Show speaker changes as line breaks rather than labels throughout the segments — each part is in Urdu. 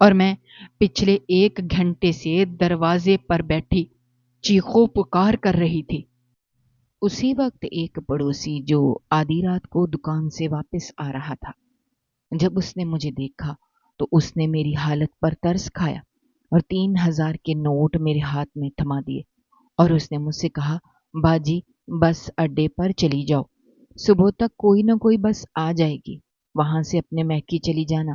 اور میں پچھلے 1 گھنٹے سے دروازے پر بیٹھی چیخو پکار کر رہی تھی۔ اسی وقت ایک پڑوسی جو آدھی رات کو دکان سے واپس آ رہا تھا، جب اس نے مجھے دیکھا تو اس نے میری حالت پر ترس کھایا اور 3,000 کے نوٹ میرے ہاتھ میں تھما دیے، اور اس نے مجھ سے کہا، باجی بس اڈے پر چلی جاؤ، صبح تک کوئی نہ کوئی بس آ جائے گی، وہاں سے اپنے میکی چلی جانا۔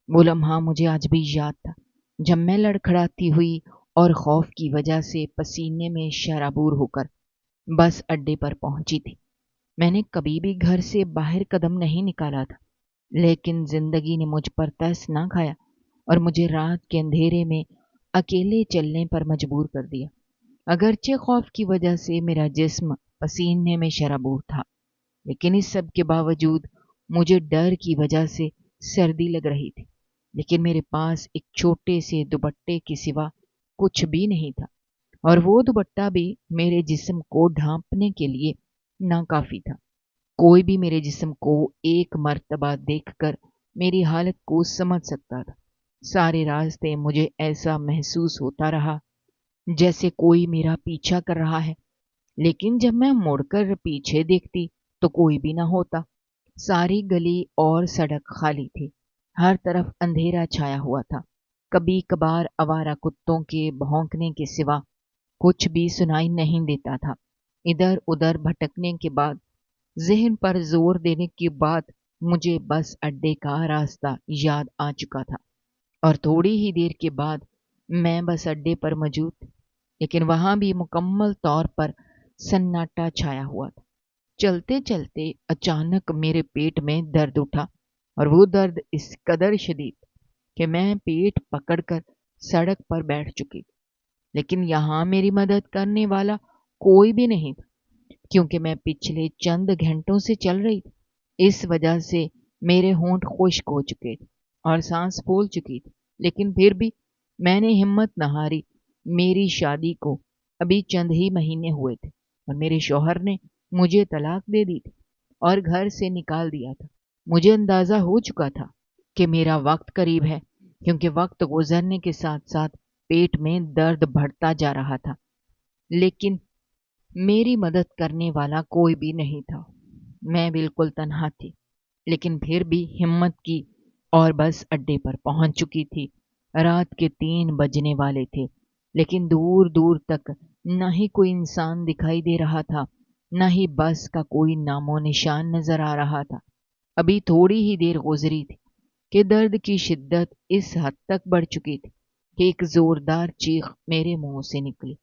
وہ لمحہ مجھے آج بھی یاد تھا جب میں لڑکھڑاتی ہوئی اور خوف کی وجہ سے پسینے میں شرابور ہو کر بس اڈے پر پہنچی تھی۔ میں نے کبھی بھی گھر سے باہر قدم نہیں نکالا تھا، لیکن زندگی نے مجھ پر ترس نہ کھایا اور مجھے رات کے اندھیرے میں اکیلے چلنے پر مجبور کر دیا۔ اگرچہ خوف کی وجہ سے میرا جسم پسینے میں شرابور تھا، لیکن اس سب کے باوجود مجھے ڈر کی وجہ سے سردی لگ رہی تھی، لیکن میرے پاس ایک چھوٹے سے دوپٹے کے سوا کچھ بھی نہیں تھا، اور وہ دوپٹہ بھی میرے جسم کو ڈھانپنے کے لیے ناکافی تھا۔ کوئی بھی میرے جسم کو ایک مرتبہ دیکھ کر میری حالت کو سمجھ سکتا تھا۔ سارے راستے مجھے ایسا محسوس ہوتا رہا جیسے کوئی میرا پیچھا کر رہا ہے، لیکن جب میں مڑ کر پیچھے دیکھتی تو کوئی بھی نہ ہوتا۔ ساری گلی اور سڑک خالی تھی، ہر طرف اندھیرا چھایا ہوا تھا۔ کبھی کبھار آوارہ کتوں کے بھونکنے کے سوا کچھ بھی سنائی نہیں دیتا تھا۔ ادھر ادھر بھٹکنے کے بعد، ذہن پر زور دینے کے بعد، مجھے بس اڈے کا راستہ یاد آ چکا تھا، اور تھوڑی ہی دیر کے بعد میں بس اڈے پر موجود تھی، لیکن وہاں بھی مکمل طور پر سناٹا چھایا ہوا تھا۔ چلتے چلتے اچانک میرے پیٹ میں درد اٹھا، اور وہ درد اس قدر شدید کہ میں پیٹ پکڑ کر سڑک پر بیٹھ چکی تھی، لیکن یہاں میری مدد کرنے والا کوئی بھی نہیں تھا، کیونکہ میں پچھلے چند گھنٹوں سے چل رہی تھی۔ اس وجہ سے میرے ہونٹ خشک ہو چکے تھے اور سانس پھول چکی تھی، لیکن پھر بھی میں نے ہمت نہ ہاری۔ میری شادی کو ابھی چند ہی مہینے ہوئے تھے اور میرے شوہر نے مجھے طلاق دے دی تھی اور گھر سے نکال دیا تھا۔ مجھے اندازہ ہو چکا تھا کہ میرا وقت قریب ہے، کیونکہ وقت گزرنے کے ساتھ ساتھ پیٹ میں درد بڑھتا جا رہا تھا، لیکن میری مدد کرنے والا کوئی بھی نہیں تھا۔ میں بالکل تنہا تھی، لیکن پھر بھی ہمت کی اور بس اڈے پر پہنچ چکی تھی۔ رات کے 3 بجنے والے تھے، لیکن دور دور تک نہ ہی کوئی انسان دکھائی دے رہا تھا، نہ ہی بس کا کوئی نام و نشان نظر آ رہا تھا۔ ابھی تھوڑی ہی دیر گزری تھی کہ درد کی شدت اس حد تک بڑھ چکی تھی کہ ایک زوردار چیخ میرے منہ سے نکلی۔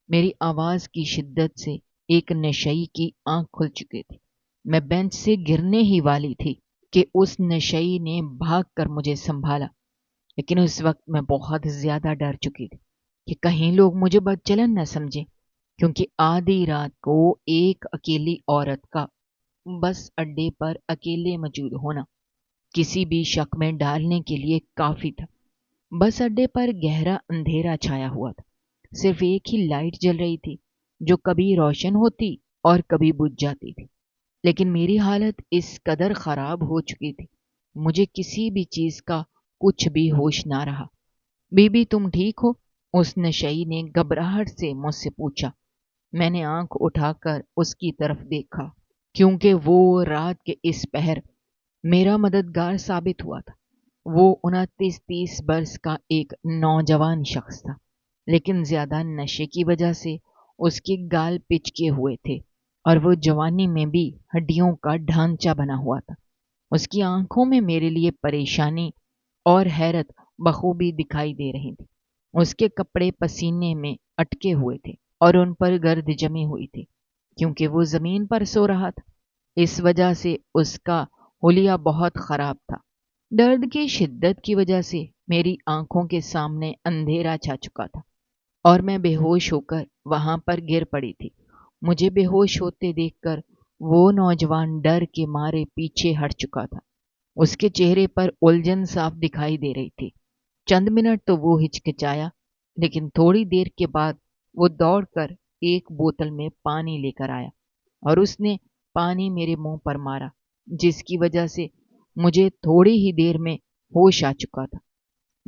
میری آواز کی شدت سے ایک نشئی کی آنکھ کھل چکی تھی۔ میں بینچ سے گرنے ہی والی تھی کہ اس نشئی نے بھاگ کر مجھے سنبھالا، لیکن اس وقت میں بہت زیادہ ڈر چکی تھی کہ کہیں لوگ مجھے بدچلن نہ سمجھیں، کیونکہ آدھی رات کو ایک اکیلی عورت کا بس اڈے پر اکیلے موجود ہونا کسی بھی شک میں ڈالنے کے لیے کافی تھا۔ بس اڈے پر گہرا اندھیرا چھایا ہوا تھا، صرف ایک ہی لائٹ جل رہی تھی جو کبھی روشن ہوتی اور کبھی بجھ جاتی تھی، لیکن میری حالت اس قدر خراب ہو چکی تھی، مجھے کسی بھی چیز کا کچھ بھی ہوش نہ رہا۔ بی بی تم ٹھیک ہو؟ اس نشئی نے گھبراہٹ سے مجھ سے پوچھا۔ میں نے آنکھ اٹھا کر اس کی طرف دیکھا، کیونکہ وہ رات کے اس پہر میرا مددگار ثابت ہوا تھا۔ وہ 29-30 برس کا ایک نوجوان شخص تھا، لیکن زیادہ نشے کی وجہ سے اس کے گال پچکے ہوئے تھے اور وہ جوانی میں بھی ہڈیوں کا ڈھانچہ بنا ہوا تھا۔ اس کی آنکھوں میں میرے لیے پریشانی اور حیرت بخوبی دکھائی دے رہی تھی۔ اس کے کپڑے پسینے میں اٹکے ہوئے تھے اور ان پر گرد جمی ہوئی تھی، کیونکہ وہ زمین پر سو رہا تھا۔ اس وجہ سے اس کا حلیہ بہت خراب تھا۔ درد کی شدت کی وجہ سے میری آنکھوں کے سامنے اندھیرا چھا چکا تھا اور میں بے ہوش ہو کر وہاں پر گر پڑی تھی۔ مجھے بے ہوش ہوتے دیکھ کر وہ نوجوان ڈر کے مارے پیچھے ہٹ چکا تھا۔ اس کے چہرے پر الجھن صاف دکھائی دے رہی تھی۔ چند منٹ تو وہ ہچکچایا، لیکن تھوڑی دیر کے بعد وہ دوڑ کر ایک بوتل میں پانی لے کر آیا اور اس نے پانی میرے منہ پر مارا، جس کی وجہ سے مجھے تھوڑی ہی دیر میں ہوش آ چکا تھا۔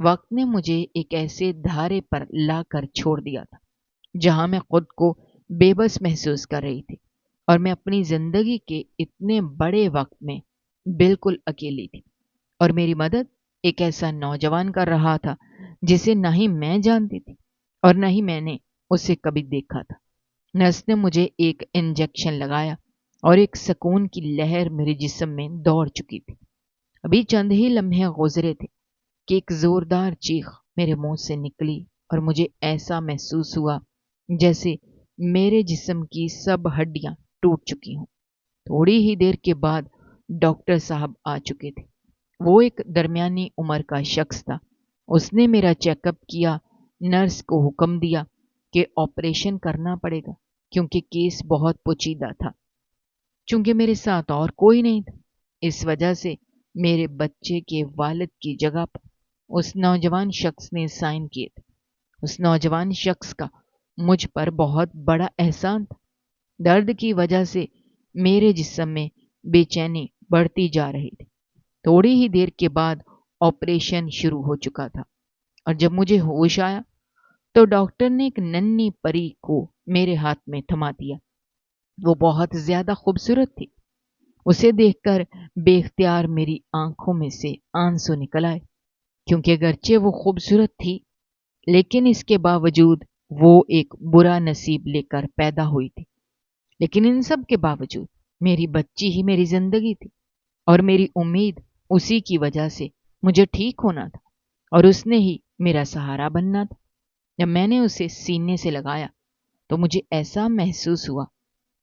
وقت نے مجھے ایک ایسے دھارے پر لا کر چھوڑ دیا تھا جہاں میں خود کو بے بس محسوس کر رہی تھی، اور میں اپنی زندگی کے اتنے بڑے وقت میں بالکل اکیلی تھی، اور میری مدد ایک ایسا نوجوان کر رہا تھا جسے نہ ہی میں جانتی تھی اور نہ ہی میں نے اسے کبھی دیکھا تھا۔ نرس نے مجھے ایک انجیکشن لگایا اور ایک سکون کی لہر میرے جسم میں دوڑ چکی تھی۔ ابھی چند ہی لمحے گزرے تھے کہ ایک زوردار چیخ میرے منہ سے نکلی، اور مجھے ایسا محسوس ہوا جیسے میرے جسم کی سب ہڈیاں ٹوٹ چکی ہوں۔ تھوڑی ہی دیر کے بعد ڈاکٹر صاحب آ چکے تھے۔ وہ ایک درمیانی عمر کا شخص تھا۔ اس نے میرا چیک اپ کیا، نرس کو حکم دیا کہ آپریشن کرنا پڑے گا کیونکہ کیس بہت پیچیدہ تھا۔ چونکہ میرے ساتھ اور کوئی نہیں تھا، اس وجہ سے میرے بچے کے والد کی جگہ پر اس نوجوان شخص نے سائن کیے تھے۔ اس نوجوان شخص کا مجھ پر بہت بڑا احسان تھا۔ درد کی وجہ سے میرے جسم میں بے چینی بڑھتی جا رہی تھی۔ تھوڑی ہی دیر کے بعد آپریشن شروع ہو چکا تھا، اور جب مجھے ہوش آیا تو ڈاکٹر نے ایک ننھی پری کو میرے ہاتھ میں تھما دیا۔ وہ بہت زیادہ خوبصورت تھی۔ اسے دیکھ کر بے اختیار میری آنکھوں میں سے آنسو نکل آئے، کیونکہ اگرچہ وہ خوبصورت تھی لیکن اس کے باوجود وہ ایک برا نصیب لے کر پیدا ہوئی تھی۔ لیکن ان سب کے باوجود میری بچی ہی میری زندگی تھی، اور میری امید اسی کی وجہ سے مجھے ٹھیک ہونا تھا، اور اس نے ہی میرا سہارا بننا تھا۔ جب میں نے اسے سینے سے لگایا تو مجھے ایسا محسوس ہوا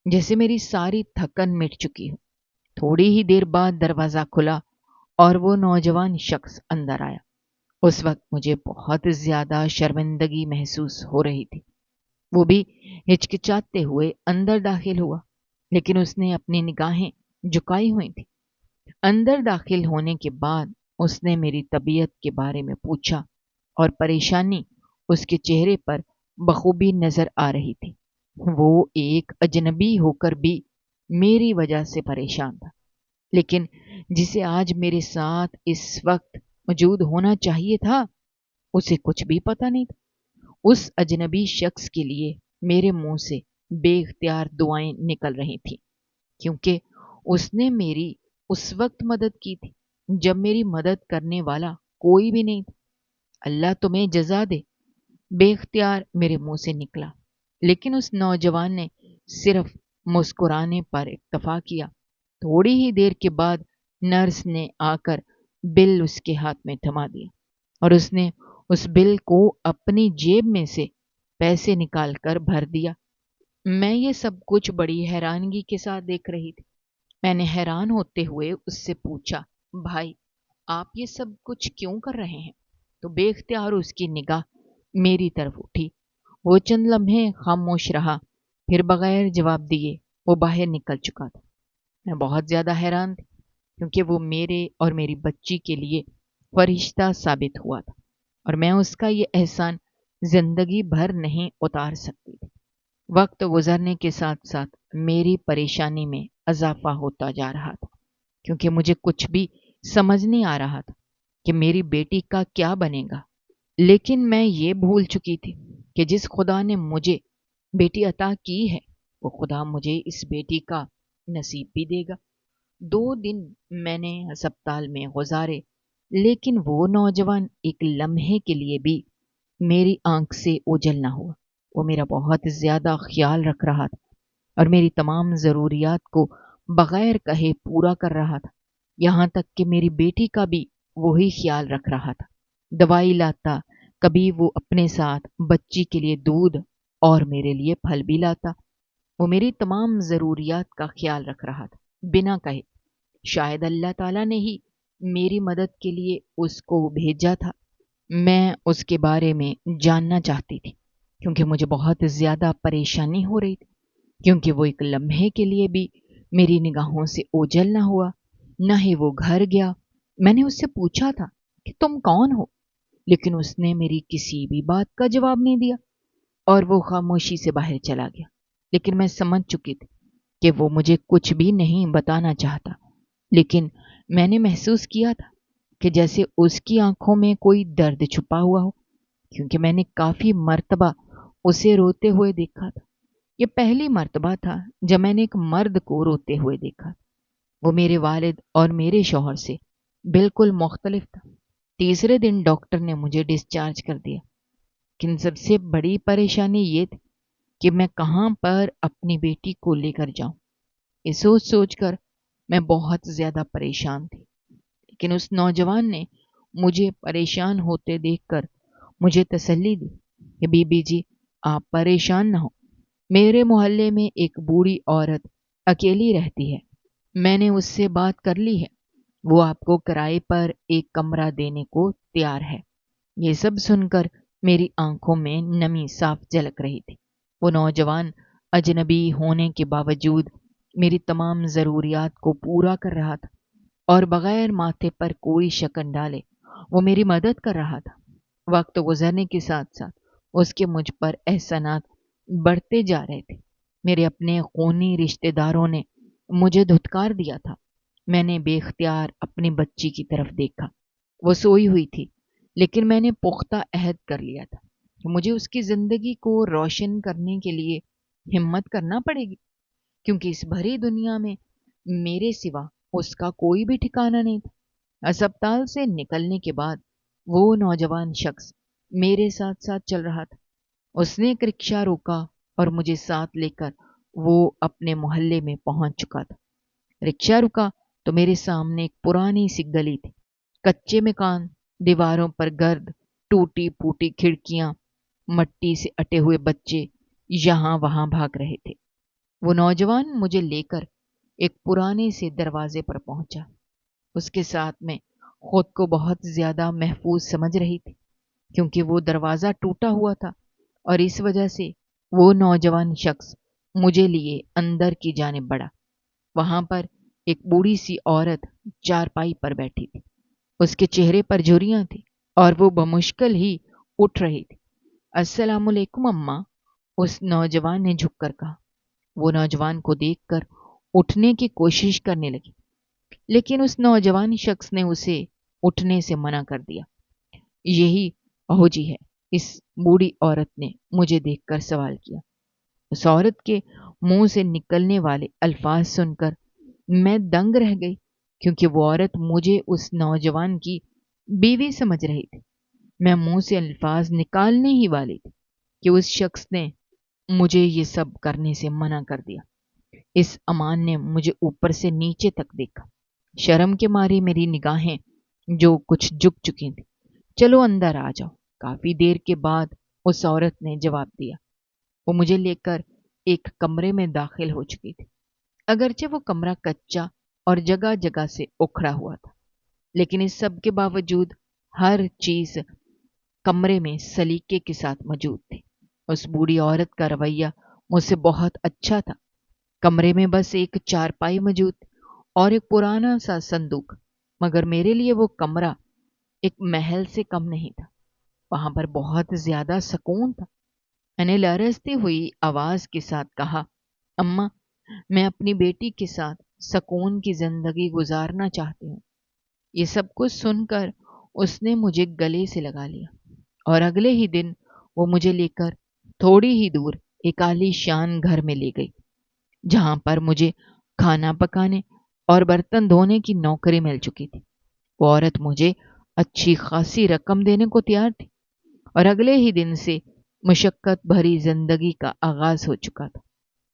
جیسے میری ساری تھکن مٹ چکی ہو۔ تھوڑی ہی دیر بعد دروازہ کھلا اور وہ نوجوان شخص اندر آیا۔ اس وقت مجھے بہت زیادہ شرمندگی محسوس ہو رہی تھی۔ وہ بھی ہچکچاتے ہوئے اندر داخل ہوا، لیکن اس نے اپنی نگاہیں جھکائی ہوئی تھی۔ اندر داخل ہونے کے بعد اس نے میری طبیعت کے بارے میں پوچھا، اور پریشانی اس کے چہرے پر بخوبی نظر آ رہی تھی۔ وہ ایک اجنبی ہو کر بھی میری وجہ سے پریشان تھا، لیکن جسے آج میرے ساتھ اس وقت موجود ہونا چاہیے تھا اسے کچھ بھی پتہ نہیں تھا۔ اس اجنبی شخص کے لیے میرے منہ سے بے اختیار دعائیں نکل رہی تھیں، کیونکہ اس نے میری اس وقت مدد کی تھی جب میری مدد کرنے والا کوئی بھی نہیں تھا۔ اللہ تمہیں جزا دے، بے اختیار میرے منہ سے نکلا، لیکن اس نوجوان نے صرف مسکرانے پر اکتفا کیا۔ تھوڑی ہی دیر کے بعد نرس نے آ کر بل اس کے ہاتھ میں تھما دیا، اور اس نے اس بل کو اپنی جیب میں سے پیسے نکال کر بھر دیا۔ میں یہ سب کچھ بڑی حیرانگی کے ساتھ دیکھ رہی تھی۔ میں نے حیران ہوتے ہوئے اس سے پوچھا، بھائی آپ یہ سب کچھ کیوں کر رہے ہیں؟ تو بے اختیار اس کی نگاہ میری طرف اٹھی۔ وہ چند لمحے خاموش رہا، پھر بغیر جواب دیے وہ باہر نکل چکا تھا۔ میں بہت زیادہ حیران تھی، کیونکہ وہ میرے اور میری بچی کے لیے فرشتہ ثابت ہوا تھا، اور میں اس کا یہ احسان زندگی بھر نہیں اتار سکتی تھی۔ وقت گزرنے کے ساتھ ساتھ میری پریشانی میں اضافہ ہوتا جا رہا تھا، کیونکہ مجھے کچھ بھی سمجھ نہیں آ رہا تھا کہ میری بیٹی کا کیا بنے گا۔ لیکن میں یہ بھول چکی تھی کہ جس خدا نے مجھے بیٹی عطا کی ہے وہ خدا مجھے اس بیٹی کا نصیب بھی دے گا۔ 2 دن میں نے ہسپتال میں گزارے، لیکن وہ نوجوان ایک لمحے کے لیے بھی میری آنکھ سے اوجھل نہ ہوا۔ وہ میرا بہت زیادہ خیال رکھ رہا تھا، اور میری تمام ضروریات کو بغیر کہے پورا کر رہا تھا، یہاں تک کہ میری بیٹی کا بھی وہی خیال رکھ رہا تھا۔ دوائی لاتا، کبھی وہ اپنے ساتھ بچی کے لیے دودھ اور میرے لیے پھل بھی لاتا۔ وہ میری تمام ضروریات کا خیال رکھ رہا تھا بنا کہے۔ شاید اللہ تعالیٰ نے ہی میری مدد کے لیے اس کو بھیجا تھا۔ میں اس کے بارے میں جاننا چاہتی تھی، کیونکہ مجھے بہت زیادہ پریشانی ہو رہی تھی، کیونکہ وہ ایک لمحے کے لیے بھی میری نگاہوں سے اوجھل نہ ہوا، نہ ہی وہ گھر گیا۔ میں نے اس سے پوچھا تھا کہ تم کون ہو، لیکن اس نے میری کسی بھی بات کا جواب نہیں دیا، اور وہ خاموشی سے باہر چلا گیا۔ لیکن میں سمجھ چکی تھی کہ وہ مجھے کچھ بھی نہیں بتانا چاہتا، لیکن میں نے محسوس کیا تھا کہ جیسے اس کی آنکھوں میں کوئی درد چھپا ہوا ہو، کیونکہ میں نے کافی مرتبہ اسے روتے ہوئے دیکھا تھا۔ یہ پہلی مرتبہ تھا جب میں نے ایک مرد کو روتے ہوئے دیکھا۔ وہ میرے والد اور میرے شوہر سے بالکل مختلف تھا۔ تیسرے دن ڈاکٹر نے مجھے ڈسچارج کر دیا، لیکن سب سے بڑی پریشانی یہ تھی کہ میں کہاں پر اپنی بیٹی کو لے کر جاؤں۔ یہ سوچ سوچ کر میں بہت زیادہ پریشان تھی، لیکن اس نوجوان نے مجھے پریشان ہوتے دیکھ کر مجھے تسلی دی کہ بی بی جی، آپ پریشان نہ ہو، میرے محلے میں ایک بوڑھی عورت اکیلی رہتی ہے، میں نے اس سے بات کر لی ہے، وہ آپ کو کرائے پر ایک کمرہ دینے کو تیار ہے۔ یہ سب سن کر میری آنکھوں میں نمی صاف جھلک رہی تھی۔ وہ نوجوان اجنبی ہونے کے باوجود میری تمام ضروریات کو پورا کر رہا تھا اور بغیر ماتھے پر کوئی شکن ڈالے وہ میری مدد کر رہا تھا۔ وقت گزرنے کے ساتھ ساتھ اس کے مجھ پر احسانات بڑھتے جا رہے تھے۔ میرے اپنے خونی رشتہ داروں نے مجھے دھتکار دیا تھا۔ میں نے بے اختیار اپنی بچی کی طرف دیکھا۔ وہ سوئی ہوئی تھی، لیکن میں نے پختہ عہد کر لیا تھا کہ مجھے اس کی زندگی کو روشن کرنے کے لیے ہمت کرنا پڑے گی، کیونکہ اس بھری دنیا میں میرے سوا اس کا کوئی بھی ٹھکانہ نہیں تھا۔ اسپتال سے نکلنے کے بعد وہ نوجوان شخص میرے ساتھ ساتھ چل رہا تھا۔ اس نے ایک رکشہ روکا اور مجھے ساتھ لے کر وہ اپنے محلے میں پہنچ چکا تھا۔ رکشہ رکا تو میرے سامنے ایک پرانی سی گلی تھی، کچے مکان، دیواروں پر گرد، ٹوٹی پھوٹی کھڑکیاں، مٹی سے اٹے ہوئے بچے یہاں وہاں بھاگ رہے تھے۔ وہ نوجوان مجھے لے کر ایک پرانے سے دروازے پر پہنچا۔ اس کے ساتھ میں خود کو بہت زیادہ محفوظ سمجھ رہی تھی، کیونکہ وہ دروازہ ٹوٹا ہوا تھا اور اس وجہ سے وہ نوجوان شخص مجھے لیے اندر کی جانب بڑھا۔ وہاں پر ایک بوڑھی سی عورت چارپائی پر بیٹھی تھی۔ اس کے چہرے پر جھریاں تھیں اور وہ بمشکل ہی اٹھ رہی تھی۔ السلام علیکم اماں، اس نوجوان نے جھک کر کہا۔ وہ نوجوان کو دیکھ کر اٹھنے کی کوشش کرنے لگی، لیکن اس نوجوان شخص نے اسے اٹھنے سے منع کر دیا۔ یہی اہو جی ہے، اس بوڑھی عورت نے مجھے دیکھ کر سوال کیا۔ اس عورت کے منہ سے نکلنے والے الفاظ سن کر میں دنگ رہ گئی، کیونکہ وہ عورت مجھے اس نوجوان کی بیوی سمجھ رہی تھی۔ میں منہ سے الفاظ نکالنے ہی والی تھی کہ اس شخص نے مجھے یہ سب کرنے سے منع کر دیا۔ اس امان نے مجھے اوپر سے نیچے تک دیکھا۔ شرم کے ماری میری نگاہیں جو کچھ جھک چکی تھیں۔ چلو اندر آ جاؤ، کافی دیر کے بعد اس عورت نے جواب دیا۔ وہ مجھے لے کر ایک کمرے میں داخل ہو چکی تھی۔ اگرچہ وہ کمرہ کچا اور جگہ جگہ سے اکھڑا ہوا تھا، لیکن اس سب کے باوجود ہر چیز کمرے میں سلیقے کے ساتھ موجود تھی۔ اس بوڑھی عورت کا رویہ مجھ سے بہت اچھا تھا۔ کمرے میں بس ایک چارپائی موجود تھی اور ایک پرانا سا صندوق، مگر میرے لیے وہ کمرہ ایک محل سے کم نہیں تھا۔ وہاں پر بہت زیادہ سکون تھا۔ میں نے لرزتی ہوئی آواز کے ساتھ کہا، اماں، میں اپنی بیٹی کے ساتھ سکون کی زندگی گزارنا چاہتی ہوں۔ یہ سب کچھ سن کر اس نے مجھے گلے سے لگا لیا اور اگلے ہی دن وہ مجھے لے کر تھوڑی ہی دور ایک عالی شان گھر میں لے گئی، جہاں پر مجھے کھانا پکانے اور برتن دھونے کی نوکری مل چکی تھی۔ وہ عورت مجھے اچھی خاصی رقم دینے کو تیار تھی اور اگلے ہی دن سے مشقت بھری زندگی کا آغاز ہو چکا تھا۔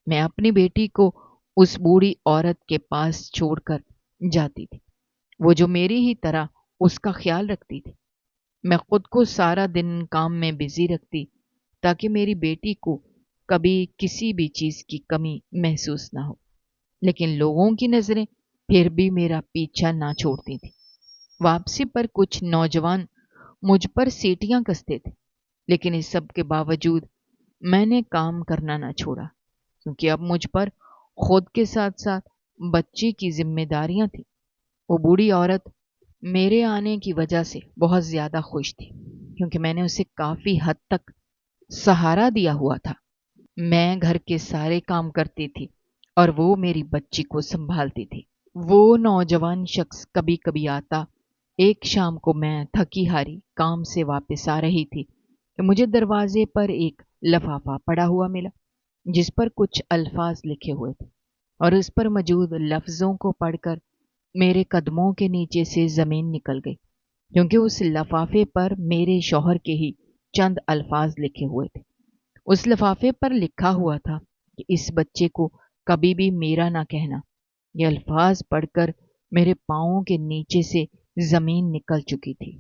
میں اپنی بیٹی کو اس بوڑھی عورت کے پاس چھوڑ کر جاتی تھی، وہ جو میری ہی طرح اس کا خیال رکھتی تھی۔ میں خود کو سارا دن کام میں بزی رکھتی تاکہ میری بیٹی کو کبھی کسی بھی چیز کی کمی محسوس نہ ہو، لیکن لوگوں کی نظریں پھر بھی میرا پیچھا نہ چھوڑتی تھی۔ واپسی پر کچھ نوجوان مجھ پر سیٹیاں کستے تھے، لیکن اس سب کے باوجود میں نے کام کرنا نہ چھوڑا، کیونکہ اب مجھ پر خود کے ساتھ ساتھ بچے کی ذمہ داریاں تھیں۔ وہ بوڑھی عورت میرے آنے کی وجہ سے بہت زیادہ خوش تھی، کیونکہ میں نے اسے کافی حد تک سہارا دیا ہوا تھا۔ میں گھر کے سارے کام کرتی تھی اور وہ میری بچی کو سنبھالتی تھی۔ وہ نوجوان شخص کبھی کبھی آتا، ایک شام کو میں تھکی ہاری کام سے واپس آ رہی تھی کہ مجھے دروازے پر ایک لفافہ پڑا ہوا ملا جس پر کچھ الفاظ لکھے ہوئے تھے، اور اس پر موجود لفظوں کو پڑھ کر میرے قدموں کے نیچے سے زمین نکل گئی، کیونکہ اس لفافے پر میرے شوہر کے ہی چند الفاظ لکھے ہوئے تھے۔ اس لفافے پر لکھا ہوا تھا کہ اس بچے کو کبھی بھی میرا نہ کہنا۔ یہ الفاظ پڑھ کر میرے پاؤں کے نیچے سے زمین نکل چکی تھی۔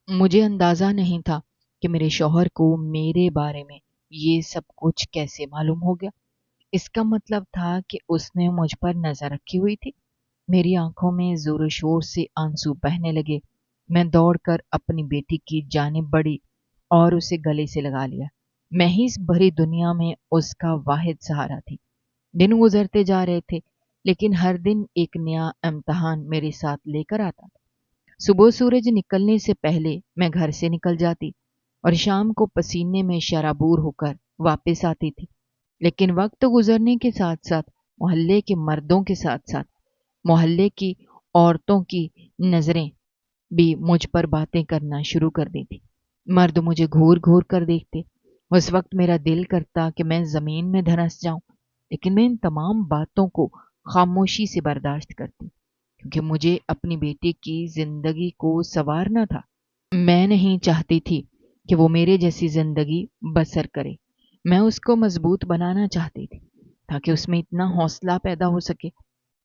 مجھے اندازہ نہیں تھا کہ میرے شوہر کو میرے بارے میں یہ سب کچھ کیسے معلوم ہو گیا۔ اس کا مطلب تھا کہ اس نے مجھ پر نظر رکھی ہوئی تھی۔ میری آنکھوں میں زور و شور سے آنسو بہنے لگے۔ میں دوڑ کر اپنی بیٹی کی جانب بڑھی اور اسے گلے سے لگا لیا۔ میں ہی اس بھری دنیا میں اس کا واحد سہارا تھی۔ دن گزرتے جا رہے تھے، لیکن ہر دن ایک نیا امتحان میرے ساتھ لے کر آتا تھا۔ صبح سورج نکلنے سے پہلے میں گھر سے نکل جاتی اور شام کو پسینے میں شرابور ہو کر واپس آتی تھی، لیکن وقت گزرنے کے ساتھ ساتھ محلے کے مردوں کے ساتھ ساتھ محلے کی عورتوں کی نظریں بھی مجھ پر باتیں کرنا شروع کر دی تھی۔ مرد مجھے گھور گھور کر دیکھتے۔ اس وقت میرا دل کرتا کہ میں زمین میں دھنس جاؤں، لیکن میں ان تمام باتوں کو خاموشی سے برداشت کرتی، کیونکہ مجھے اپنی بیٹی کی زندگی کو سنوارنا تھا۔ میں نہیں چاہتی تھی کہ وہ میرے جیسی زندگی بسر کرے۔ میں اس کو مضبوط بنانا چاہتی تھی تاکہ اس میں اتنا حوصلہ پیدا ہو سکے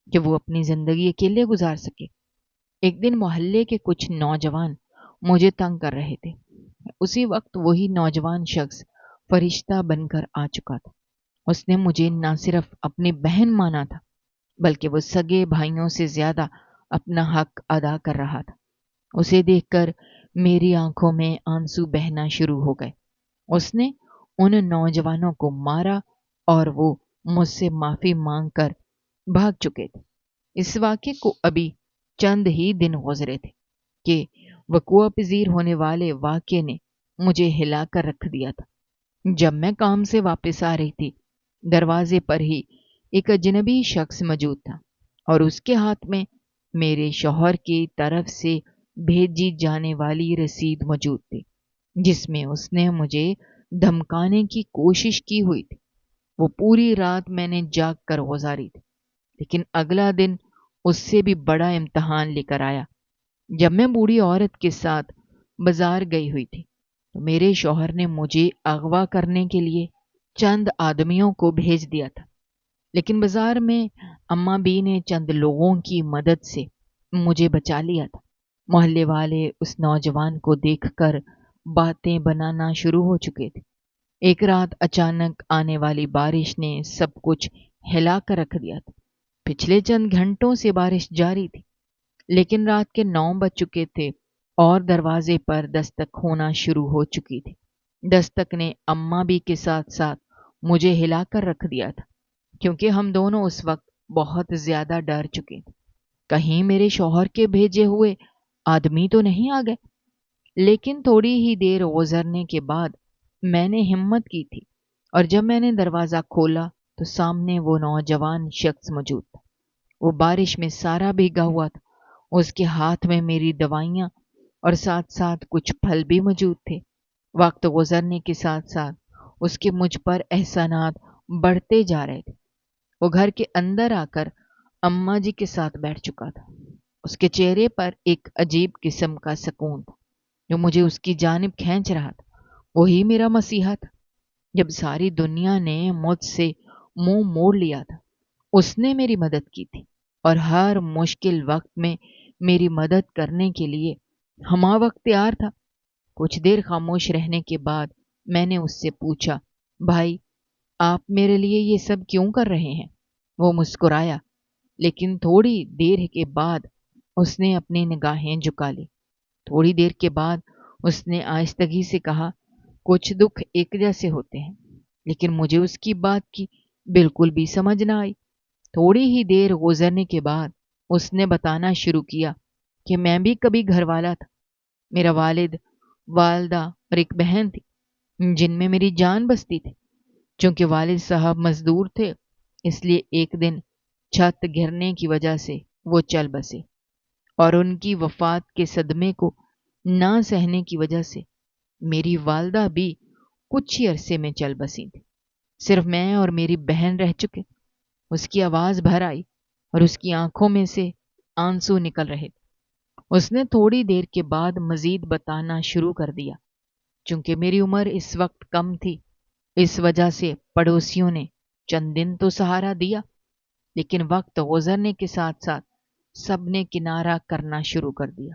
کہ وہ اپنی زندگی اکیلے گزار سکے۔ ایک دن محلے کے کچھ نوجوان مجھے تنگ کر رہے تھے۔ اسی وقت وہی نوجوان شخص فرشتہ بن کر آ چکا تھا۔ اس نے مجھے نہ صرف اپنی بہن مانا تھا، بلکہ وہ سگے بھائیوں سے زیادہ اپنا حق ادا کر رہا تھا۔ اسے دیکھ کر میری آنکھوں میں آنسو بہنا شروع ہو گئے۔ اس نے ان نوجوانوں کو مارا اور وہ مجھ سے معافی مانگ کر بھاگ چکے تھے۔ اس واقعے کو ابھی چند ہی دن گزرے تھے کہ وقوع پذیر ہونے والے واقعے نے مجھے ہلا کر رکھ دیا تھا۔ جب میں کام سے واپس آ رہی تھی، دروازے پر ہی ایک اجنبی شخص موجود تھا اور اس کے ہاتھ میں میرے شوہر کی طرف سے بھیجی جانے والی رسید موجود تھی، جس میں اس نے مجھے دھمکانے کی کوشش کی ہوئی تھی۔ وہ پوری رات میں نے جاگ کر گزاری تھی، لیکن اگلا دن اس سے بھی بڑا امتحان لے کر آیا۔ جب میں بوڑھی عورت کے ساتھ بازار گئی ہوئی تھی تو میرے شوہر نے مجھے اغوا کرنے کے لیے چند آدمیوں کو بھیج دیا تھا، لیکن بازار میں اماں بی نے چند لوگوں کی مدد سے مجھے بچا لیا تھا۔ محلے والے اس نوجوان کو دیکھ کر باتیں بنانا شروع ہو چکے تھے۔ ایک رات اچانک آنے والی بارش نے سب کچھ ہلا کر رکھ دیا تھا۔ پچھلے چند گھنٹوں سے بارش جاری تھی، لیکن رات کے 9 بج چکے تھے اور دروازے پر دستک ہونا شروع ہو چکی تھی۔ دستک نے اماں بھی کے ساتھ ساتھ مجھے ہلا کر رکھ دیا تھا، کیونکہ ہم دونوں اس وقت بہت زیادہ ڈر چکے تھے۔ کہیں میرے شوہر کے بھیجے ہوئے آدمی تو نہیں آ گئے؟ لیکن تھوڑی ہی دیر گزرنے کے بعد میں نے ہمت کی تھی، اور جب میں نے دروازہ کھولا تو سامنے وہ نوجوان شخص موجود تھا۔ وہ بارش میں سارا بھیگا ہوا تھا۔ اس کے ہاتھ میں میری دوائیاں اور ساتھ ساتھ کچھ پھل بھی موجود تھے۔ وقت گزرنے کے ساتھ ساتھ اس کے مجھ پر احسانات بڑھتے جا رہے تھے۔ وہ گھر کے اندر آ کر اماں جی کے ساتھ بیٹھ چکا تھا۔ اس کے چہرے پر ایک عجیب قسم کا سکون تھا جو مجھے اس کی جانب کھینچ رہا تھا۔ وہی میرا مسیحا تھا۔ جب ساری دنیا نے مجھ سے منہ موڑ لیا تھا، اس نے میری مدد کی تھی، اور ہر مشکل وقت میں میری مدد کرنے کے لیے ہمہ وقت تیار تھا۔ کچھ دیر خاموش رہنے کے بعد میں نے اس سے پوچھا، بھائی آپ میرے لیے یہ سب کیوں کر رہے ہیں؟ وہ مسکرایا، لیکن تھوڑی دیر کے بعد اس نے اپنی نگاہیں جھکا لی۔ تھوڑی دیر کے بعد اس نے آہستگی سے کہا، کچھ دکھ ایک جیسے ہوتے ہیں، لیکن مجھے اس کی بات کی بالکل بھی سمجھ نہ آئی۔ تھوڑی ہی دیر گزرنے کے بعد اس نے بتانا شروع کیا کہ میں بھی کبھی گھر والا تھا۔ میرا والد، والدہ اور ایک بہن تھی جن میں میری جان بستی تھی۔ چونکہ والد صاحب مزدور تھے، اس لیے ایک دن چھت گرنے کی وجہ سے وہ چل بسے اور ان کی وفات کے صدمے کو نہ سہنے کی وجہ سے میری والدہ بھی کچھ ہی عرصے میں چل بسی تھی۔ صرف میں اور میری بہن رہ چکے۔ اس کی آواز بھر آئی اور اس کی آنکھوں میں سے آنسو نکل رہے تھے۔ اس نے تھوڑی دیر کے بعد مزید بتانا شروع کر دیا۔ چونکہ میری عمر اس وقت کم تھی، اس وجہ سے پڑوسیوں نے چند دن تو سہارا دیا، لیکن وقت گزرنے کے ساتھ ساتھ سب نے کنارہ کرنا شروع کر دیا،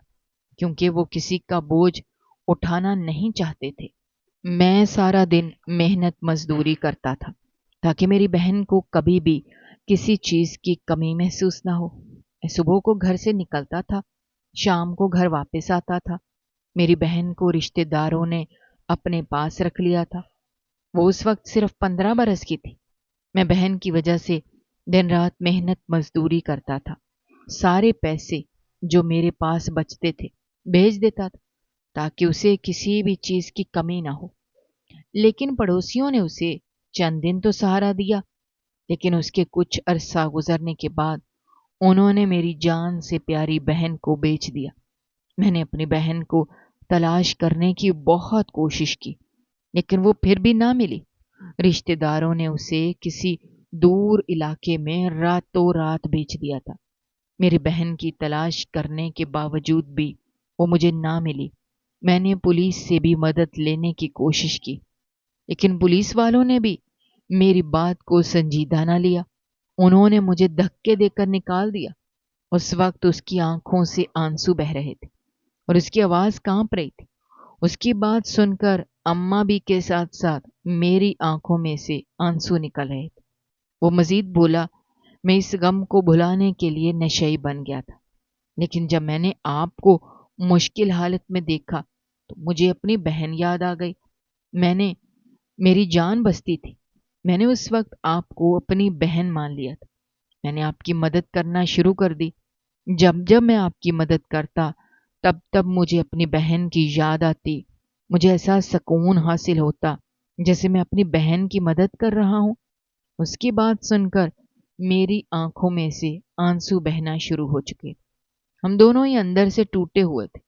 کیونکہ وہ کسی کا بوجھ اٹھانا نہیں چاہتے تھے۔ میں سارا دن محنت مزدوری کرتا تھا تاکہ میری بہن کو کبھی بھی کسی چیز کی کمی محسوس نہ ہو۔ میں صبح کو گھر سے نکلتا تھا، شام کو گھر واپس آتا تھا۔ میری بہن کو رشتہ داروں نے اپنے پاس رکھ لیا تھا۔ وہ اس وقت صرف 15 برس کی تھی۔ میں بہن کی وجہ سے دن رات محنت مزدوری کرتا تھا۔ سارے پیسے جو میرے پاس بچتے تھے بھیج دیتا تھا تاکہ اسے کسی بھی چیز کی کمی نہ ہو۔ لیکن پڑوسیوں نے اسے چند دن تو سہارا دیا، لیکن اس کے کچھ عرصہ گزرنے کے بعد انہوں نے میری جان سے پیاری بہن کو بیچ دیا۔ میں نے اپنی بہن کو تلاش کرنے کی بہت کوشش کی، لیکن وہ پھر بھی نہ ملی۔ رشتہ داروں نے اسے کسی دور علاقے میں راتوں رات بیچ دیا تھا۔ میری بہن کی تلاش کرنے کے باوجود بھی وہ مجھے نہ ملی۔ میں نے پولیس سے بھی مدد لینے کی کوشش کی، لیکن پولیس والوں نے بھی میری بات کو سنجیدہ نہ لیا۔ انہوں نے مجھے دھکے دے کر نکال دیا۔ اس وقت اس کی آنکھوں سے آنسو بہہ رہے تھے اور اس کی آواز کانپ رہی تھی۔ اس کی بات سن کر اماں بھی کے ساتھ ساتھ میری آنکھوں میں سے آنسو نکل رہے تھے۔ وہ مزید بولا، میں اس غم کو بھلانے کے لیے نشئی بن گیا تھا، لیکن جب میں نے آپ کو مشکل حالت میں دیکھا تو مجھے اپنی بہن یاد آ گئی۔ میری جان بستی تھی۔ میں نے اس وقت آپ کو اپنی بہن مان لیا تھا۔ میں نے آپ کی مدد کرنا شروع کر دی۔ جب میں آپ کی مدد کرتا تب مجھے اپنی بہن کی یاد آتی۔ مجھے ایسا سکون حاصل ہوتا جیسے میں اپنی بہن کی مدد کر رہا ہوں۔ اس کی بات سن کر میری آنکھوں میں سے آنسو بہنا شروع ہو چکے۔ ہم دونوں ہی اندر سے ٹوٹے ہوئے تھے۔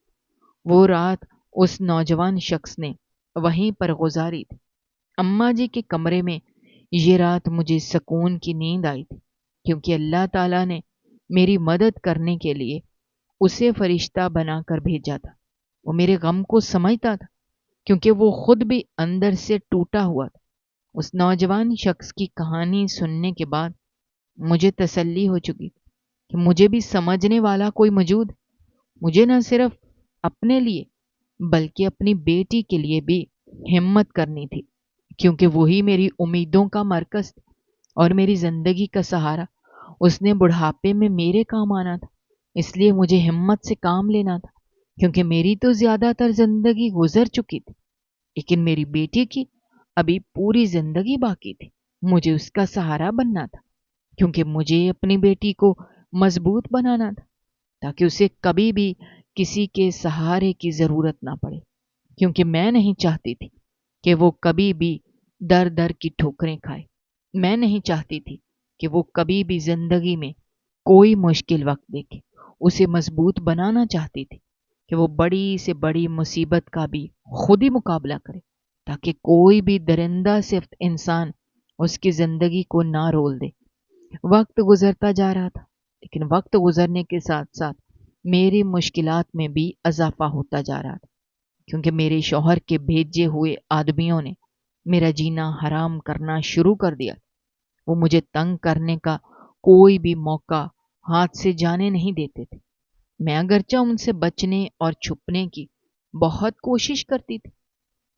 وہ رات اس نوجوان شخص نے وہیں پر گزاری تھی۔ اماں جی کے کمرے میں یہ رات مجھے سکون کی نیند آئی تھی، کیونکہ اللہ تعالیٰ نے میری مدد کرنے کے لیے اسے فرشتہ بنا کر بھیجا تھا۔ وہ میرے غم کو سمجھتا تھا، کیونکہ وہ خود بھی اندر سے ٹوٹا ہوا تھا۔ اس نوجوان شخص کی کہانی سننے کے بعد مجھے تسلی ہو چکی تھی کہ مجھے بھی سمجھنے والا کوئی موجود ہے۔ مجھے نہ صرف اپنے لیے بلکہ اپنی بیٹی کے لیے بھی ہمت کرنی تھی، کیونکہ وہی میری امیدوں کا مرکز تھی اور میری زندگی کا سہارا۔ اس نے بڑھاپے میں میرے کام آنا تھا، اس لیے مجھے ہمت سے کام لینا تھا، کیونکہ میری تو زیادہ تر زندگی گزر چکی تھی، لیکن میری بیٹی کی ابھی پوری زندگی باقی تھی۔ مجھے اس کا سہارا بننا تھا، کیونکہ مجھے اپنی بیٹی کو مضبوط بنانا تھا تاکہ اسے کبھی بھی کسی کے سہارے کی ضرورت نہ پڑے، کیونکہ میں نہیں چاہتی تھی کہ وہ کبھی بھی در در کی ٹھوکریں کھائے۔ میں نہیں چاہتی تھی کہ وہ کبھی بھی زندگی میں کوئی مشکل وقت دیکھے۔ اسے مضبوط بنانا چاہتی تھی کہ وہ بڑی سے بڑی مصیبت کا بھی خود ہی مقابلہ کرے، تاکہ کوئی بھی درندہ صفت انسان اس کی زندگی کو نہ رول دے۔ وقت گزرتا جا رہا تھا، لیکن وقت گزرنے کے ساتھ ساتھ میری مشکلات میں بھی اضافہ ہوتا جا رہا تھا، کیونکہ میرے شوہر کے بھیجے ہوئے آدمیوں نے میرا جینا حرام کرنا شروع کر دیا۔ وہ مجھے تنگ کرنے کا کوئی بھی موقع ہاتھ سے جانے نہیں دیتے تھے۔ میں اگرچہ ان سے بچنے اور چھپنے کی بہت کوشش کرتی تھی،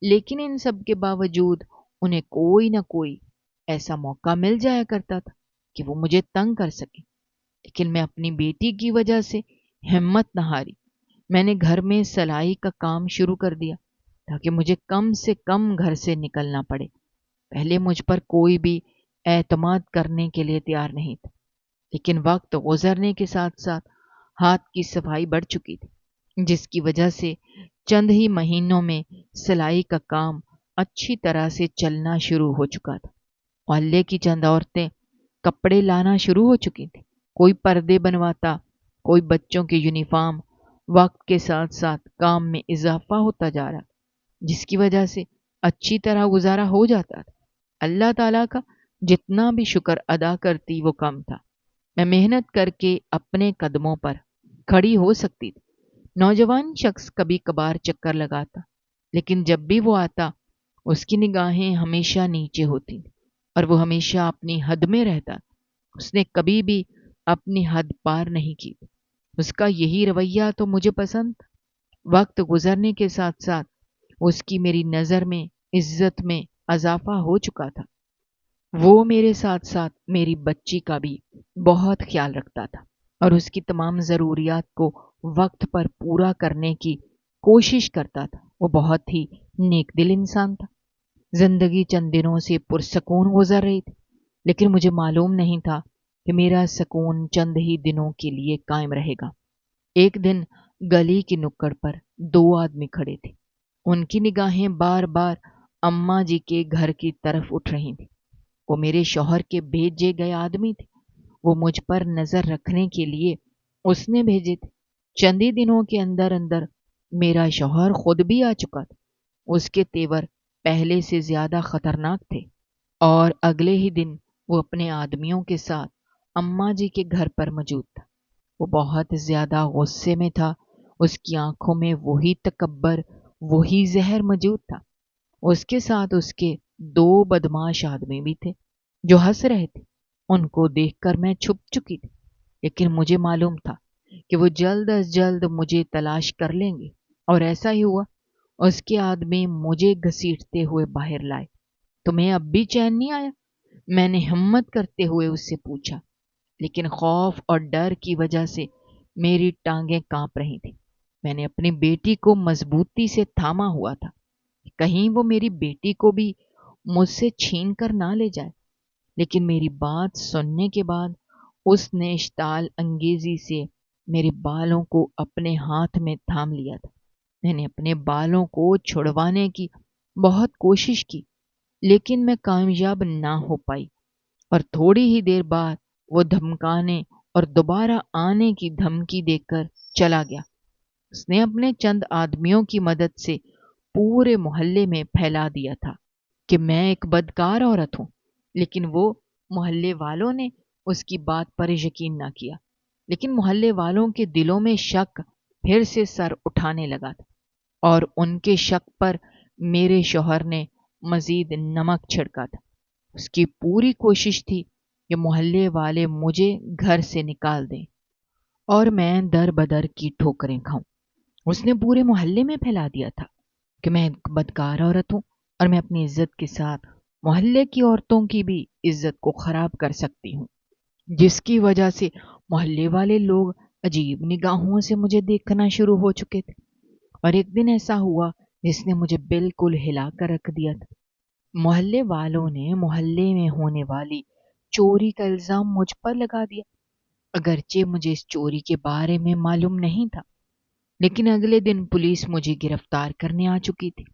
لیکن ان سب کے باوجود انہیں کوئی نہ کوئی ایسا موقع مل جایا کرتا تھا کہ وہ مجھے تنگ کر سکے۔ لیکن میں اپنی بیٹی کی وجہ سے ہمت نہ ہاری۔ میں نے گھر میں سلائی کا کام شروع کر دیا تاکہ مجھے کم سے کم گھر سے نکلنا پڑے۔ پہلے مجھ پر کوئی بھی اعتماد کرنے کے لیے تیار نہیں تھا، لیکن وقت گزرنے کے ساتھ ساتھ ہاتھ کی صفائی بڑھ چکی تھی، جس کی وجہ سے چند ہی مہینوں میں سلائی کا کام اچھی طرح سے چلنا شروع ہو چکا تھا۔ محلے کی چند عورتیں کپڑے لانا شروع ہو چکی تھیں۔ کوئی پردے بنواتا، کوئی بچوں کے یونیفارم، وقت کے ساتھ ساتھ کام میں اضافہ ہوتا جا رہا، جس کی وجہ سے اچھی طرح گزارا ہو جاتا تھا۔ اللہ تعالیٰ کا جتنا بھی شکر ادا کرتی وہ کم تھا۔ میں محنت کر کے اپنے قدموں پر کھڑی ہو سکتی تھی۔ نوجوان شخص کبھی کبھار چکر لگاتا، لیکن جب بھی وہ آتا اس کی نگاہیں ہمیشہ نیچے ہوتی اور وہ ہمیشہ اپنی حد میں رہتا۔ اس نے کبھی بھی اپنی حد پار نہیں کی۔ اس کا یہی رویہ تو مجھے پسند تھا۔ وقت گزرنے کے ساتھ ساتھ اس کی میری نظر میں عزت میں اضافہ ہو چکا تھا۔ وہ میرے ساتھ ساتھ میری بچی کا بھی بہت خیال رکھتا تھا اور اس کی تمام ضروریات کو وقت پر پورا کرنے کی کوشش کرتا تھا۔ وہ بہت ہی نیک دل انسان تھا۔ زندگی چند دنوں سے پرسکون گزر رہی تھی، لیکن مجھے معلوم نہیں تھا کہ میرا سکون چند ہی دنوں کے لیے قائم رہے گا۔ ایک دن گلی کی نکڑ پر دو آدمی کھڑے تھے۔ ان کی نگاہیں بار بار اماں جی کے گھر کی طرف اٹھ رہی تھیں۔ وہ میرے شوہر کے بھیجے گئے آدمی تھے۔ وہ مجھ پر نظر رکھنے کے لیے اس نے بھیجے تھے۔ چند ہی دنوں کے اندر اندر میرا شوہر خود بھی آ چکا تھا۔ اس کے تیور پہلے سے زیادہ خطرناک تھے اور اگلے ہی دن وہ اپنے آدمیوں کے ساتھ اماں جی کے گھر پر موجود تھا۔ وہ بہت زیادہ غصے میں تھا۔ اس کی آنکھوں میں وہی تکبر، وہی زہر موجود تھا۔ اس کے ساتھ اس کے دو بدمعاش آدمی بھی تھے جو ہنس رہے تھے۔ ان کو دیکھ کر میں چھپ چکی تھی، لیکن مجھے معلوم تھا کہ وہ جلد از جلد مجھے تلاش کر لیں گے، اور ایسا ہی ہوا۔ اس کے آدمی مجھے گھسیٹتے ہوئے باہر لائے۔ تمہیں اب بھی چین نہیں آیا؟ میں نے ہمت کرتے ہوئے اس سے پوچھا، لیکن خوف اور ڈر کی وجہ سے میری ٹانگیں کانپ رہی تھیں۔ میں نے اپنی بیٹی کو مضبوطی سے تھاما ہوا تھا، کہیں وہ میری بیٹی کو بھی مجھ سے چھین کر نہ لے جائے۔ لیکن میری بات سننے کے بعد اس نے اشتعال انگیزی سے میرے بالوں کو اپنے ہاتھ میں تھام لیا تھا۔ میں نے اپنے بالوں کو چھڑوانے کی بہت کوشش کی، لیکن میں کامیاب نہ ہو پائی، اور تھوڑی ہی دیر بعد وہ دھمکانے اور دوبارہ آنے کی دھمکی دے کر چلا گیا۔ اس نے اپنے چند آدمیوں کی مدد سے پورے محلے میں پھیلا دیا تھا کہ میں ایک بدکار عورت ہوں، لیکن وہ محلے والوں نے اس کی بات پر یقین نہ کیا۔ لیکن محلے والوں کے دلوں میں شک پھر سے سر اٹھانے لگا تھا، اور ان کے شک پر میرے شوہر نے مزید نمک چھڑکا تھا۔ اس کی پوری کوشش تھی کہ محلے والے مجھے گھر سے نکال دیں اور میں در بدر کی ٹھوکریں کھاؤں۔ اس نے پورے محلے میں پھیلا دیا تھا کہ میں ایک بدکار عورت ہوں اور میں اپنی عزت کے ساتھ محلے کی عورتوں کی بھی عزت کو خراب کر سکتی ہوں، جس کی وجہ سے محلے والے لوگ عجیب نگاہوں سے مجھے دیکھنا شروع ہو چکے تھے۔ اور ایک دن ایسا ہوا جس نے مجھے بالکل ہلا کر رکھ دیا تھا۔ محلے والوں نے محلے میں ہونے والی چوری کا الزام مجھ پر لگا دیا، اگرچہ مجھے اس چوری کے بارے میں معلوم نہیں تھا۔ لیکن اگلے دن پولیس مجھے گرفتار کرنے آ چکی تھی،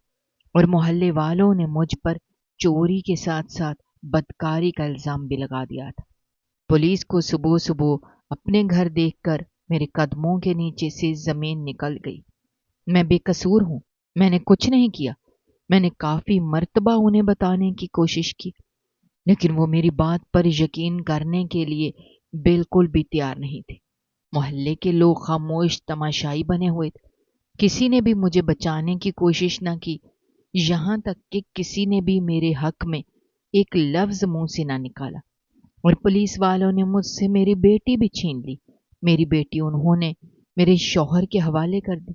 اور محلے والوں نے مجھ پر چوری کے ساتھ ساتھ بدکاری کا الزام بھی لگا دیا تھا۔ پولیس کو صبح صبح اپنے گھر دیکھ کر میرے قدموں کے نیچے سے زمین نکل گئی۔ میں بے قصور ہوں، میں نے کچھ نہیں کیا۔ میں نے کافی مرتبہ انہیں بتانے کی کوشش کی، لیکن وہ میری بات پر یقین کرنے کے لیے بالکل بھی تیار نہیں تھے۔ محلے کے لوگ خاموش تماشائی بنے ہوئے تھے۔ کسی نے بھی مجھے بچانے کی کوشش نہ کی، یہاں تک کہ کسی نے بھی میرے حق میں ایک لفظ منہ سے نہ نکالا۔ اور پولیس والوں نے مجھ سے میری بیٹی بھی چھین لی۔ میری بیٹی انہوں نے میرے شوہر کے حوالے کر دی۔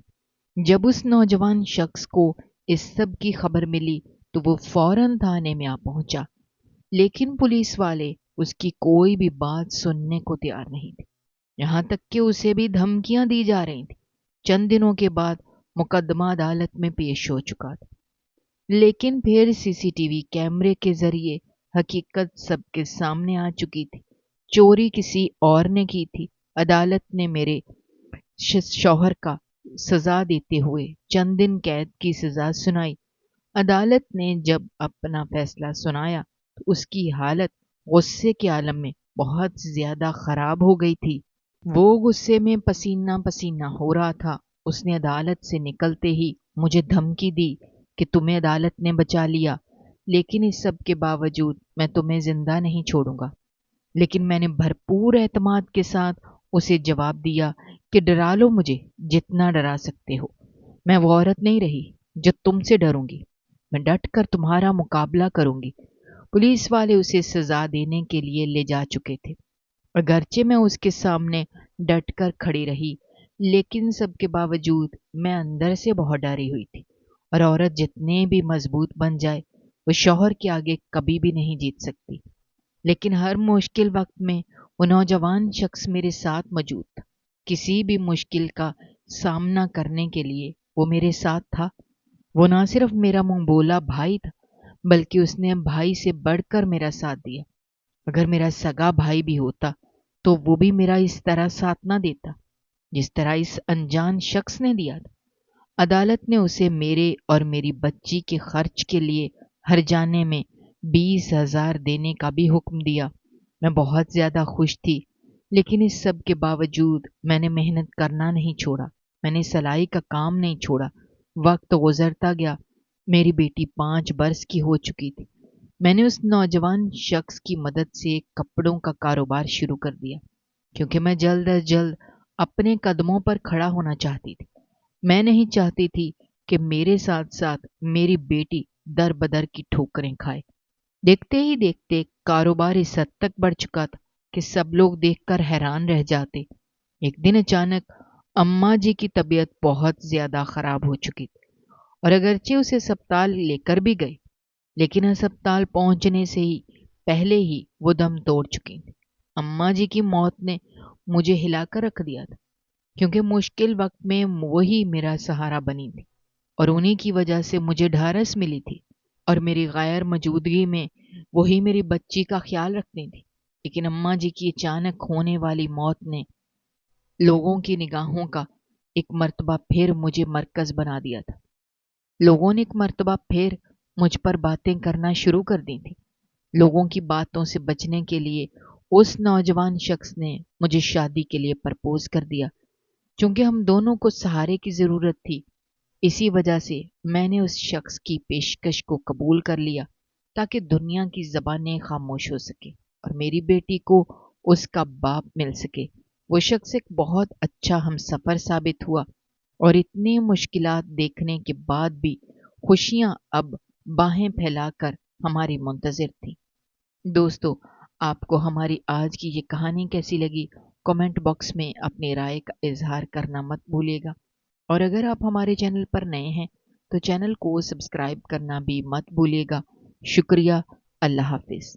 جب اس نوجوان شخص کو اس سب کی خبر ملی تو وہ فوراً تھانے میں آ پہنچا، لیکن پولیس والے اس کی کوئی بھی بات سننے کو تیار نہیں تھے، یہاں تک کہ اسے بھی دھمکیاں دی جا رہی تھیں۔ چند دنوں کے بعد مقدمہ عدالت میں پیش ہو چکا تھا، لیکن پھر CCTV کیمرے کے ذریعے حقیقت سب کے سامنے آ چکی تھی۔ چوری کسی اور نے کی تھی۔ عدالت نے میرے شوہر کا سزا دیتے ہوئے چند دن قید کی سزا سنائی۔ عدالت نے جب اپنا فیصلہ سنایا تو اس کی حالت غصے کے عالم میں بہت زیادہ خراب ہو گئی تھی۔ وہ غصے میں پسینہ پسینہ ہو رہا تھا۔ اس نے عدالت سے نکلتے ہی مجھے دھمکی دی کہ تمہیں عدالت نے بچا لیا، لیکن اس سب کے باوجود میں تمہیں زندہ نہیں چھوڑوں گا۔ لیکن میں نے بھرپور اعتماد کے ساتھ اسے جواب دیا کہ ڈرا لو مجھے جتنا ڈرا سکتے ہو، میں وہ عورت نہیں رہی جو تم سے ڈروں گی، میں ڈٹ کر تمہارا مقابلہ کروں گی۔ پولیس والے اسے سزا دینے کے لیے لے جا چکے تھے، اگرچہ میں اس کے سامنے ڈٹ کر کھڑی رہی، لیکن سب کے باوجود میں اندر سے بہت ڈری ہوئی تھی، اور عورت جتنے بھی مضبوط بن جائے وہ شوہر کے آگے کبھی بھی نہیں جیت سکتی۔ لیکن ہر مشکل وقت میں وہ نوجوان شخص میرے ساتھ موجود تھا۔ کسی بھی مشکل کا سامنا کرنے کے لیے وہ میرے ساتھ تھا۔ وہ نہ صرف میرا منہ بولا بھائی تھا، بلکہ اس نے بھائی سے بڑھ کر میرا ساتھ دیا۔ اگر میرا سگا بھائی بھی ہوتا تو وہ بھی میرا اس طرح ساتھ نہ دیتا جس طرح اس انجان شخص نے دیا تھا۔ عدالت نے اسے میرے اور میری بچی کے خرچ کے لیے ہر جانے میں 20,000 دینے کا بھی حکم دیا۔ میں بہت زیادہ خوش تھی، لیکن اس سب کے باوجود میں نے محنت کرنا نہیں چھوڑا، میں نے سلائی کا کام نہیں چھوڑا۔ وقت گزرتا گیا، میری بیٹی 5 برس کی ہو چکی تھی۔ میں نے اس نوجوان شخص کی مدد سے کپڑوں کا کاروبار شروع کر دیا، کیونکہ میں جلد از جلد اپنے قدموں پر کھڑا ہونا چاہتی تھی۔ میں نہیں چاہتی تھی کہ میرے ساتھ ساتھ میری بیٹی در بدر کی ٹھوکریں کھائے۔ دیکھتے ہی دیکھتے کاروبار اس حد تک بڑھ چکا تھا کہ سب لوگ دیکھ کر حیران رہ جاتے۔ ایک دن اچانک اماں جی کی طبیعت بہت زیادہ خراب ہو چکی تھی، اور اگرچہ اسے اسپتال لے کر بھی گئے، لیکن اسپتال پہنچنے سے ہی پہلے ہی وہ دم توڑ چکی تھی۔ اماں جی کی موت نے مجھے ہلا کر رکھ دیا تھا، کیونکہ مشکل وقت میں وہی میرا سہارا بنی تھی، اور انہی کی وجہ سے مجھے ڈھارس ملی تھی، اور میری غیر موجودگی میں وہی میری بچی کا خیال رکھتی تھی۔ لیکن اماں جی کی اچانک ہونے والی موت نے لوگوں کی نگاہوں کا ایک مرتبہ پھر مجھے مرکز بنا دیا تھا۔ لوگوں نے ایک مرتبہ پھر مجھ پر باتیں کرنا شروع کر دی تھی۔ لوگوں کی باتوں سے بچنے کے لیے اس نوجوان شخص نے مجھے شادی کے لیے پرپوز کر دیا۔ چونکہ ہم دونوں کو سہارے کی ضرورت تھی، اسی وجہ سے میں نے اس شخص کی پیشکش کو قبول کر لیا تاکہ دنیا کی زبانیں خاموش ہو سکے اور میری بیٹی کو اس کا باپ مل سکے۔ وہ شخص ایک بہت اچھا ہم سفر ثابت ہوا، اور اتنی مشکلات دیکھنے کے بعد بھی خوشیاں اب باہیں پھیلا کر ہماری منتظر تھیں۔ دوستو، آپ کو ہماری آج کی یہ کہانی کیسی لگی؟ کمنٹ باکس میں اپنی رائے کا اظہار کرنا مت بھولیے گا، اور اگر آپ ہمارے چینل پر نئے ہیں تو چینل کو سبسکرائب کرنا بھی مت بھولیے گا۔ شکریہ۔ اللہ حافظ۔